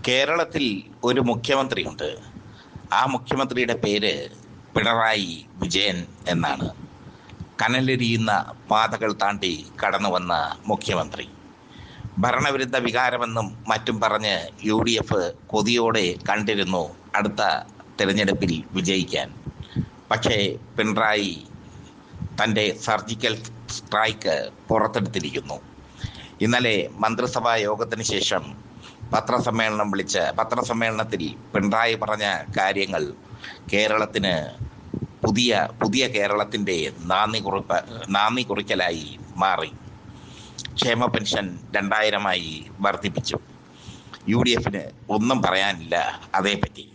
കേരളത്തിൽ ഒരു മുഖ്യമന്ത്രിയുണ്ട്. ആ മുഖ്യമന്ത്രിയുടെ പേര് പിണറായി വിജയൻ എന്നാണ്. കനലെരിയുന്ന പാതകൾ താണ്ടി കടന്നു വന്ന മുഖ്യമന്ത്രി. ഭരണവിരുദ്ധ വികാരമെന്നും മറ്റും പറഞ്ഞ് UDF കൊതിയോടെ കണ്ടിരുന്നു അടുത്ത തിരഞ്ഞെടുപ്പിൽ വിജയിക്കാൻ. പക്ഷേ പിണറായി തൻ്റെ സർജിക്കൽ സ്ട്രൈക്ക് പുറത്തെടുത്തിരിക്കുന്നു. ഇന്നലെ മന്ത്രിസഭാ യോഗത്തിന് ശേഷം പത്രസമ്മേളനത്തിൽ പിണറായി പറഞ്ഞ കാര്യങ്ങൾ കേരളത്തിന് പുതിയ കേരളത്തിൻ്റെ നാന്ദി കുറിക്കലായി മാറി. ക്ഷേമ പെൻഷൻ 2000 വർദ്ധിപ്പിച്ചു. UDFന് ഒന്നും പറയാനില്ല അതേപ്പറ്റി.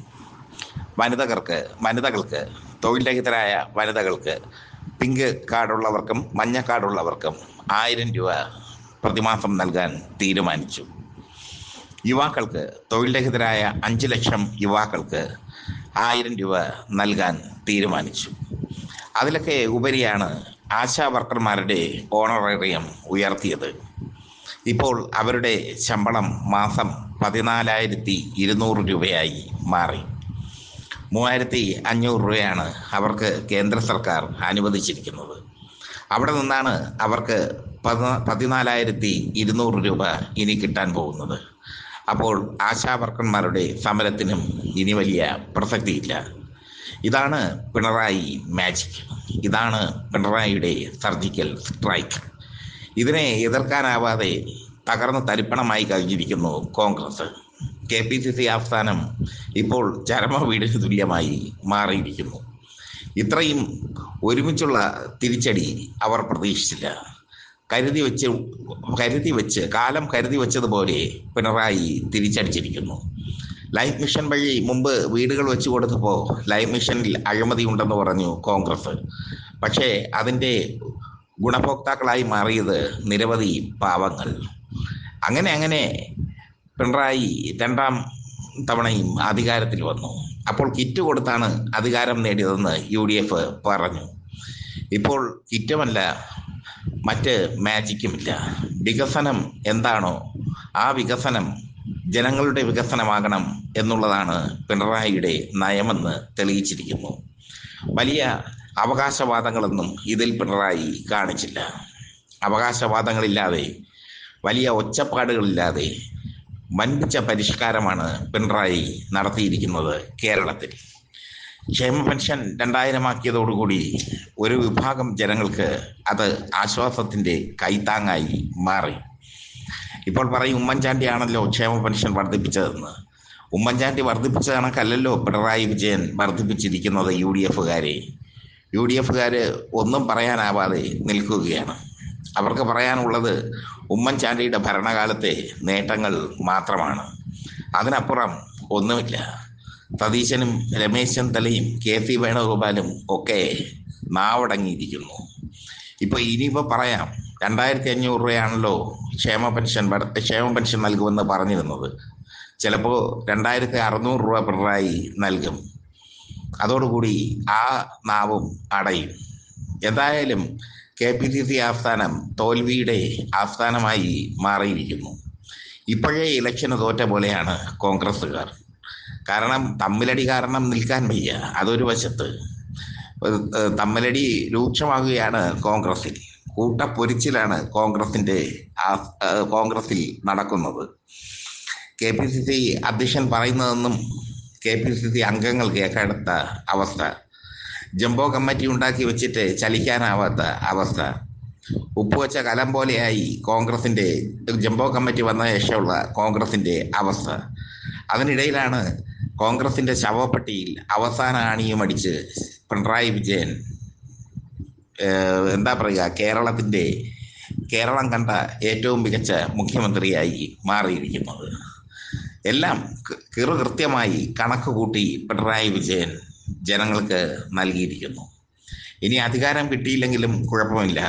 വനിതകൾക്ക് തൊഴിൽ രഹിതരായ വനിതകൾക്ക് പിങ്ക് കാർഡുള്ളവർക്കും മഞ്ഞ കാർഡുള്ളവർക്കും 1000 രൂപ പ്രതിമാസം നൽകാൻ തീരുമാനിച്ചു. യുവാക്കൾക്ക് തൊഴിൽ രഹിതരായ 5 ലക്ഷം യുവാക്കൾക്ക് 1000 രൂപ നൽകാൻ തീരുമാനിച്ചു. അതിലൊക്കെ ഉപരിയാണ് ആശാ വർക്കർമാരുടെ ഓണറേറിയം ഉയർത്തിയത്. ഇപ്പോൾ അവരുടെ ശമ്പളം മാസം 14,200 രൂപയായി മാറി. 3,500 രൂപയാണ് അവർക്ക് കേന്ദ്ര സർക്കാർ അനുവദിച്ചിരിക്കുന്നത്. അവിടെ നിന്നാണ് അവർക്ക് 14,200 രൂപ ഇനി കിട്ടാൻ പോകുന്നത്. അപ്പോൾ ആശാ വർക്കർമാരുടെ സമരത്തിനും ഇനി വലിയ പ്രസക്തിയില്ല. ഇതാണ് പിണറായി മാജിക്. ഇതാണ് പിണറായിയുടെ സർജിക്കൽ സ്ട്രൈക്ക്. ഇതിനെ എതിർക്കാനാവാതെ തകർന്ന് തരിപ്പണമായി കഴിഞ്ഞിരിക്കുന്നു കോൺഗ്രസ്. KPCC ആസ്ഥാനം ഇപ്പോൾ ചരമ വീടിന് തുല്യമായി മാറിയിരിക്കുന്നു. ഇത്രയും ഒരുമിച്ചുള്ള തിരിച്ചടി അവർ പ്രതീക്ഷിച്ചില്ല. കാലം കരുതി വെച്ചതുപോലെ പിണറായി തിരിച്ചടിച്ചിരിക്കുന്നു. ലൈഫ് മിഷൻ വഴി മുമ്പ് വീടുകൾ വെച്ചു കൊടുത്തപ്പോൾ ലൈഫ് മിഷനിൽ അഴിമതി ഉണ്ടെന്ന് പറഞ്ഞു കോൺഗ്രസ്. പക്ഷേ അതിൻ്റെ ഗുണഭോക്താക്കളായി മാറിയത് നിരവധി പാവങ്ങൾ. അങ്ങനെ പിണറായി 2ാം തവണയും അധികാരത്തിൽ വന്നു. അപ്പോൾ കിറ്റ് കൊടുത്താണ് അധികാരം നേടിയതെന്ന് UDF പറഞ്ഞു. ഇപ്പോൾ കിറ്റുമല്ല, മറ്റ് മാജിക്കുമില്ല. വികസനം എന്താണോ ആ വികസനം ജനങ്ങളുടെ വികസനമാകണം എന്നുള്ളതാണ് പിണറായിയുടെ നയമെന്ന് തെളിയിച്ചിരിക്കുന്നു. വലിയ അവകാശവാദങ്ങളൊന്നും ഇതിൽ പിണറായി കാണിച്ചില്ല. അവകാശവാദങ്ങളില്ലാതെ, വലിയ ഒച്ചപ്പാടുകളില്ലാതെ വൻപിച്ച പരിഷ്കാരമാണ് പിണറായി നടത്തിയിരിക്കുന്നത് കേരളത്തിൽ. ക്ഷേമ പെൻഷൻ 2000 ആക്കിയതോടുകൂടി ഒരു വിഭാഗം ജനങ്ങൾക്ക് അത് ആശ്വാസത്തിൻ്റെ കൈത്താങ്ങായി മാറി. ഇപ്പോൾ പറയും ഉമ്മൻചാണ്ടിയാണല്ലോ ക്ഷേമ പെൻഷൻ വർദ്ധിപ്പിച്ചതെന്ന്. ഉമ്മൻചാണ്ടി വർദ്ധിപ്പിച്ച കണക്കല്ലല്ലോ പിണറായി വിജയൻ വർദ്ധിപ്പിച്ചിരിക്കുന്നത്. UDFുകാർ ഒന്നും പറയാനാവാതെ നിൽക്കുകയാണ്. അവർക്ക് പറയാനുള്ളത് ഉമ്മൻചാണ്ടിയുടെ ഭരണകാലത്തെ നേട്ടങ്ങൾ മാത്രമാണ്. അതിനപ്പുറം ഒന്നുമില്ല. സതീശനും രമേശ് ചെന്നിത്തലയും KC വേണുഗോപാലും ഒക്കെ നാവടങ്ങിയിരിക്കുന്നു. ഇനിയിപ്പോൾ പറയാം, 2,500 രൂപയാണല്ലോ ക്ഷേമ പെൻഷൻ നൽകുമെന്ന് പറഞ്ഞിരുന്നത്. ചിലപ്പോൾ 2,600 രൂപ പിണറായി നൽകും. അതോടുകൂടി ആ നാവും അടയും. എന്തായാലും KPCC ആസ്ഥാനം തോൽവിയുടെ ആസ്ഥാനമായി മാറിയിരിക്കുന്നു. ഇപ്പോഴേ ഇലക്ഷന് തോറ്റ പോലെയാണ് കോൺഗ്രസ്സുകാർ. കാരണം തമ്മിലടി കാരണം നിൽക്കാൻ വയ്യ. അതൊരു വശത്ത് തമ്മിലടി രൂക്ഷമാകുകയാണ് കോൺഗ്രസിൽ. കൂട്ടപ്പൊരിച്ചിലാണ് കോൺഗ്രസിൽ നടക്കുന്നത്. KPCC അധ്യക്ഷൻ പറയുന്നതെന്നും KPCC അംഗങ്ങൾ കേൾക്കാത്ത അവസ്ഥ. ജംബോ കമ്മിറ്റി ഉണ്ടാക്കി വെച്ചിട്ട് ചലിക്കാനാവാത്ത അവസ്ഥ. ഉപ്പുവെച്ച കലം പോലെയായി ജംബോ കമ്മിറ്റി വന്ന ശേഷമുള്ള കോൺഗ്രസിൻ്റെ അവസ്ഥ. അതിനിടയിലാണ് കോൺഗ്രസിൻ്റെ ശവപ്പെട്ടിയിൽ അവസാന ആണിയും അടിച്ച് പിണറായി വിജയൻ കേരളം കണ്ട ഏറ്റവും മികച്ച മുഖ്യമന്ത്രിയായി മാറിയിരിക്കുന്നത്. എല്ലാം കൃത്യമായി കണക്ക് കൂട്ടി പിണറായി വിജയൻ ജനങ്ങൾക്ക് നൽകിയിരിക്കുന്നു. ഇനി അധികാരം കിട്ടിയില്ലെങ്കിലും കുഴപ്പമില്ല,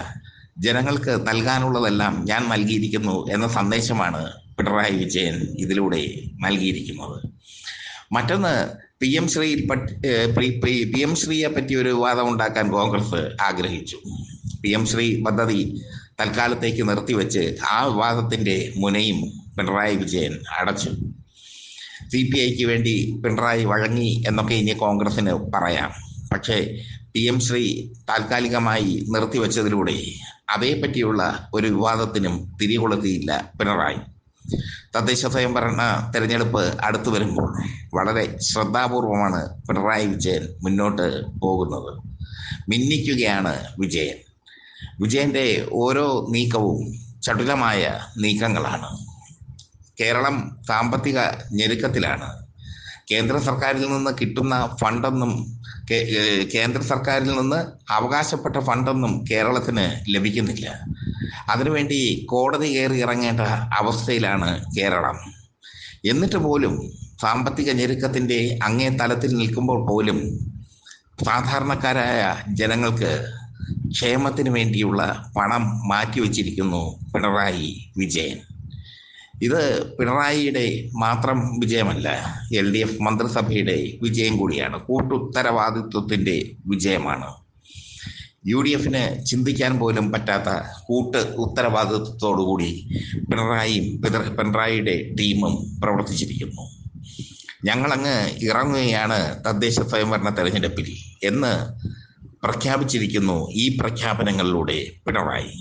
ജനങ്ങൾക്ക് നൽകാനുള്ളതെല്ലാം ഞാൻ നൽകിയിരിക്കുന്നു എന്ന സന്ദേശമാണ് പിണറായി വിജയൻ ഇതിലൂടെ നൽകിയിരിക്കുന്നത്. മറ്റൊന്ന്, PM ശ്രീയെ പറ്റി ഒരു വാദം ഉണ്ടാക്കാൻ കോൺഗ്രസ് ആഗ്രഹിച്ചു. PM ശ്രീ പദ്ധതി തൽക്കാലത്തേക്ക് നിർത്തിവെച്ച് ആ വിവാദത്തിൻ്റെ മുനയും പിണറായി വിജയൻ അടച്ചു. CPIക്ക് വേണ്ടി പിണറായി വഴങ്ങി എന്നൊക്കെ ഇനി കോൺഗ്രസിന് പറയാം. പക്ഷേ PM ശ്രീ താൽക്കാലികമായി നിർത്തിവെച്ചതിലൂടെ അതേപ്പറ്റിയുള്ള ഒരു വിവാദത്തിനും തിരികൊളുത്തിയില്ല പിണറായി. തദ്ദേശ സ്വയംഭരണ തെരഞ്ഞെടുപ്പ് അടുത്തു വരുമ്പോൾ വളരെ ശ്രദ്ധാപൂർവമാണ് പിണറായി വിജയൻ മുന്നോട്ട് പോകുന്നത്. മിന്നിക്കുകയാണ് വിജയൻ. വിജയന്റെ ഓരോ നീക്കവും ചടുലമായ നീക്കങ്ങളാണ്. കേരളം സാമ്പത്തിക ഞെരുക്കത്തിലാണ്. കേന്ദ്ര സർക്കാരിൽ നിന്ന് കിട്ടുന്ന ഫണ്ടൊന്നും കേന്ദ്ര സർക്കാരിൽ നിന്ന് അവകാശപ്പെട്ട ഫണ്ടൊന്നും കേരളത്തിന് ലഭിക്കുന്നില്ല. അതിനുവേണ്ടി കോടതി കയറി ഇറങ്ങേണ്ട അവസ്ഥയിലാണ് കേരളം. എന്നിട്ട് പോലും സാമ്പത്തിക ഞെരുക്കത്തിൻ്റെ അങ്ങേ തലത്തിൽ നിൽക്കുമ്പോൾ പോലും സാധാരണക്കാരായ ജനങ്ങൾക്ക് ക്ഷേമത്തിന് വേണ്ടിയുള്ള പണം മാറ്റിവെച്ചിരിക്കുന്നു പിണറായി വിജയൻ. ഇത് പിണറായിയുടെ മാത്രം വിജയമല്ല, LDF മന്ത്രിസഭയുടെ വിജയം കൂടിയാണ്. കൂട്ടുത്തരവാദിത്വത്തിൻ്റെ വിജയമാണ്. UDFന് ചിന്തിക്കാൻ പോലും പറ്റാത്ത ഉത്തരവാദിത്വത്തോടുകൂടി പിണറായിയുടെ ടീമും പ്രവർത്തിച്ചിരിക്കുന്നു. ഞങ്ങളങ്ങ് ഇറങ്ങുകയാണ് തദ്ദേശ സ്വയംഭരണ തെരഞ്ഞെടുപ്പിൽ എന്ന് പ്രഖ്യാപിച്ചിരിക്കുന്നു. ഈ പ്രഖ്യാപനങ്ങളിലൂടെ പിണറായി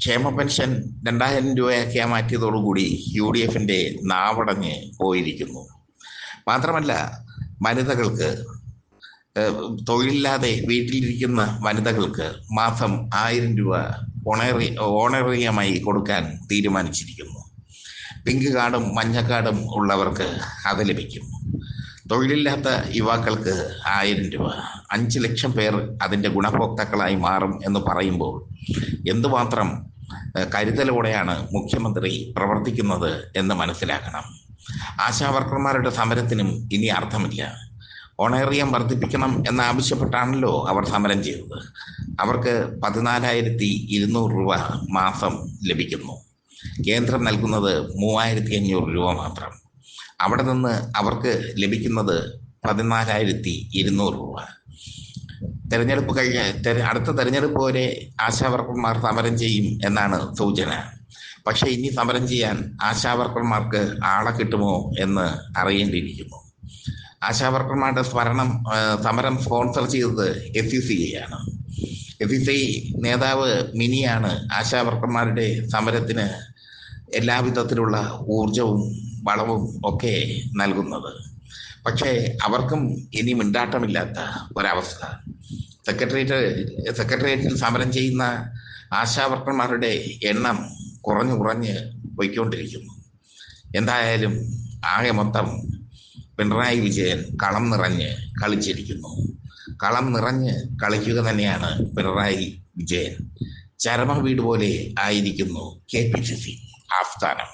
ക്ഷേമ പെൻഷൻ 2000 രൂപയാക്കി മാറ്റിയതോടുകൂടി UDFന്റെ നാവടഞ്ഞ് പോയിരിക്കുന്നു. മാത്രമല്ല, വനിതകൾക്ക് തൊഴിലില്ലാതെ വീട്ടിലിരിക്കുന്ന വനിതകൾക്ക് മാസം 1000 രൂപ ഓണറേറിയമായി കൊടുക്കാൻ തീരുമാനിച്ചിരിക്കുന്നു. പിങ്ക് കാർഡും മഞ്ഞ കാർഡും ഉള്ളവർക്ക് അത് ലഭിക്കും. തൊഴിലില്ലാത്ത യുവാക്കൾക്ക് 1000 രൂപ. 5 ലക്ഷം പേർ അതിൻ്റെ ഗുണഭോക്താക്കളായി മാറും എന്ന് പറയുമ്പോൾ എന്തുമാത്രം കരുതലോടെയാണ് മുഖ്യമന്ത്രി പ്രവർത്തിക്കുന്നത് എന്ന് മനസ്സിലാക്കണം. ആശാവർക്കർമാരുടെ സമരത്തിനും ഇനി അർത്ഥമില്ല. ഓണറേറിയം വർദ്ധിപ്പിക്കണം എന്നാവശ്യപ്പെട്ടാണല്ലോ അവർ സമരം ചെയ്തത്. അവർക്ക് 14,200 രൂപ മാസം ലഭിക്കുന്നു. കേന്ദ്രം നൽകുന്നത് 3,500 രൂപ മാത്രം. അവിടെ നിന്ന് അവർക്ക് ലഭിക്കുന്നത് 14,200 രൂപ. തെരഞ്ഞെടുപ്പ് അടുത്ത തെരഞ്ഞെടുപ്പ് വരെ ആശാവർക്കർമാർ സമരം ചെയ്യും എന്നാണ് സൂചന. പക്ഷേ ഇനി സമരം ചെയ്യാൻ ആശാവർക്കർമാർക്ക് ആളെ കിട്ടുമോ എന്ന് അറിയേണ്ടിയിരിക്കുന്നു. ആശാവർക്കർമാരുടെ സമരം സ്പോൺസർ ചെയ്തത് FECI ആണ്. FECI നേതാവ് മിനിയാണ് ആശാവർക്കർമാരുടെ സമരത്തിന് എല്ലാവിധത്തിലുള്ള ഊർജവും വളവും ഒക്കെ നൽകുന്നത്. പക്ഷേ അവർക്കും ഇനി മിണ്ടാട്ടമില്ലാത്ത ഒരവസ്ഥ. സെക്രട്ടേറിയറ്റിൽ സമരം ചെയ്യുന്ന ആശാവർക്കർമാരുടെ എണ്ണം കുറഞ്ഞ് പോയിക്കൊണ്ടിരിക്കുന്നു. എന്തായാലും ആകെ മൊത്തം പിണറായി വിജയൻ കളം നിറഞ്ഞ് കളിച്ചിരിക്കുന്നു. കളം നിറഞ്ഞ് കളിക്കുക തന്നെയാണ് പിണറായി വിജയൻ. ചരമ വീട് പോലെ ആയിരിക്കുന്നു KPCC ആസ്ഥാനം.